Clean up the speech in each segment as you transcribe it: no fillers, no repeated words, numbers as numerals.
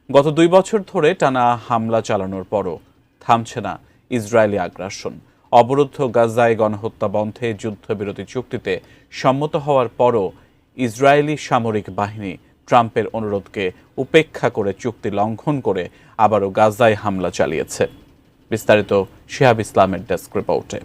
গত 2 বছর ধরে টানা হামলা চালানোর পরও থামছে না ইসরায়েলি আগ্রাসন। অবরুদ্ধ গাজায় গণহত্যা বন্ধে যুদ্ধবিরতি চুক্তিতে সম্মত হওয়ার পরও ইসরায়েলি সামরিক বাহিনী ট্রাম্পের অনুরোধকে উপেক্ষা করে চুক্তি লঙ্ঘন করে আবারও গাজায় হামলা চালিয়েছে। বিস্তারিত শিহাব ইসলামের ডেস্ক রিপোর্টে।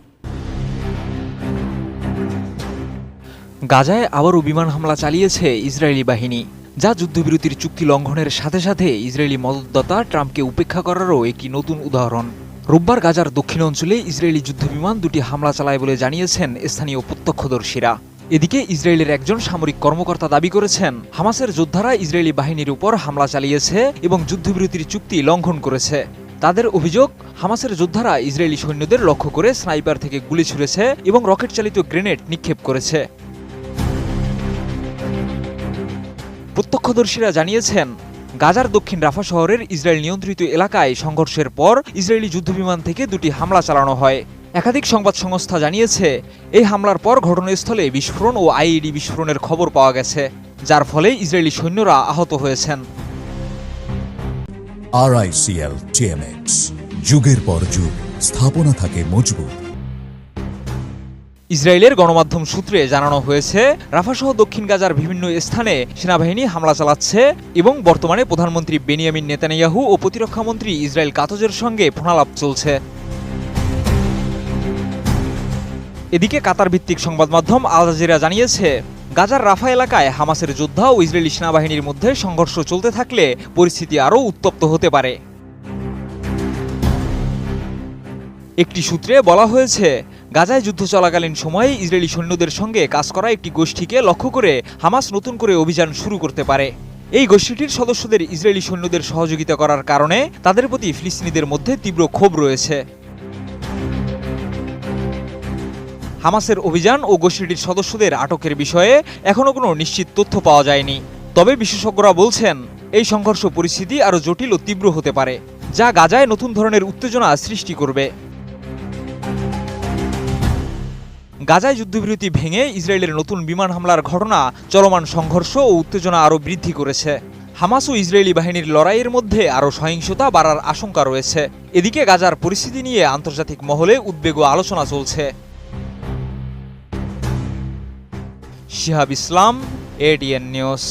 গাজায় আবারও বিমান হামলা চালিয়েছে ইসরায়েলি বাহিনী, যা যুদ্ধবিরতির চুক্তি লঙ্ঘনের সাথে সাথে ইসরায়েলি মদতদাতা ট্রাম্পকে উপেক্ষা করারও একটি নতুন উদাহরণ। রোববার গাজার দক্ষিণ অঞ্চলে ইসরায়েলি যুদ্ধবিমান দুটি হামলা চালায় বলে জানিয়েছেন স্থানীয় প্রত্যক্ষদর্শীরা। এদিকে ইসরায়েলের একজন সামরিক কর্মকর্তা দাবি করেছেন, হামাসের যোদ্ধারা ইসরায়েলি বাহিনীর উপর হামলা চালিয়েছে এবং যুদ্ধবিরতির চুক্তি লঙ্ঘন করেছে। তাদের অভিযোগ, হামাসের যোদ্ধারা ইসরায়েলি সৈন্যদের লক্ষ্য করে স্নাইপার থেকে গুলি ছুড়েছে এবং রকেট চালিত গ্রেনেড নিক্ষেপ করেছে। প্রত্যক্ষদর্শীরা জানিয়েছেন, গাজার দক্ষিণ রাফা শহরের ইসরায়েল নিয়ন্ত্রিত এলাকায় সংঘর্ষের পর ইসরায়েলি যুদ্ধবিমান থেকে দুটি হামলা চালানো হয়। একাধিক সংবাদ সংস্থা জানিয়েছে, এই হামলার পর ঘটনাস্থলে বিস্ফোরণ ও আইইডি বিস্ফোরণের খবর পাওয়া গেছে, যার ফলে ইসরায়েলি সৈন্যরা আহত হয়েছেন। RICL TMX, যুগের পর যুগ স্থাপনা থাকে মজবুত। ইসরায়েলের গণমাধ্যম সূত্রে জানানো হয়েছে, রাফাসহ দক্ষিণ গাজার বিভিন্ন স্থানে সেনাবাহিনী হামলা চালাচ্ছে এবং বর্তমানে প্রধানমন্ত্রী বেনিয়ামিন নেতানিয়াহু ও প্রতিরক্ষামন্ত্রী ইসরায়েল কাতজের সঙ্গে ফোনালাপ চলছে। এদিকে কাতার ভিত্তিক সংবাদ মাধ্যম আল জাজিরা জানিয়েছে, গাজার রাফা এলাকায় হামাসের যোদ্ধা ও ইসরায়েলি সেনাবাহিনীর মধ্যে সংঘর্ষ চলতে থাকলে পরিস্থিতি আরও উত্তপ্ত হতে পারে। একটি সূত্রে বলা হয়েছে, গাজায় যুদ্ধ চলাকালীন সময়ে ইসরায়েলি সৈন্যদের সঙ্গে কাজ করা একটি গোষ্ঠীকে লক্ষ্য করে হামাস নতুন করে অভিযান শুরু করতে পারে। এই গোষ্ঠীটির সদস্যদের ইসরায়েলি সৈন্যদের সহযোগিতা করার কারণে তাদের প্রতি ফিলিস্তিনিদের মধ্যে তীব্র ক্ষোভ রয়েছে। হামাসের অভিযান ও গোষ্ঠীটির সদস্যদের আটকের বিষয়ে এখনও কোনো নিশ্চিত তথ্য পাওয়া যায়নি। তবে বিশেষজ্ঞরা বলছেন, এই সংঘর্ষ পরিস্থিতি আরও জটিল ও তীব্র হতে পারে, যা গাজায় নতুন ধরনের উত্তেজনা সৃষ্টি করবে। গাজায় যুদ্ধবিরতি ভেঙে ইসরায়েলের নতুন বিমান হামলার ঘটনা চলমান সংঘর্ষ ও উত্তেজনা আরও বৃদ্ধি করেছে। হামাস ও ইসরায়েলি বাহিনীর লড়াইয়ের মধ্যে আরও সহিংসতা বাড়ার আশঙ্কা রয়েছে। এদিকে গাজার পরিস্থিতি নিয়ে আন্তর্জাতিক মহলে উদ্বেগ ও আলোচনা চলছে। শিহাব ইসলাম, ADN নিউজ।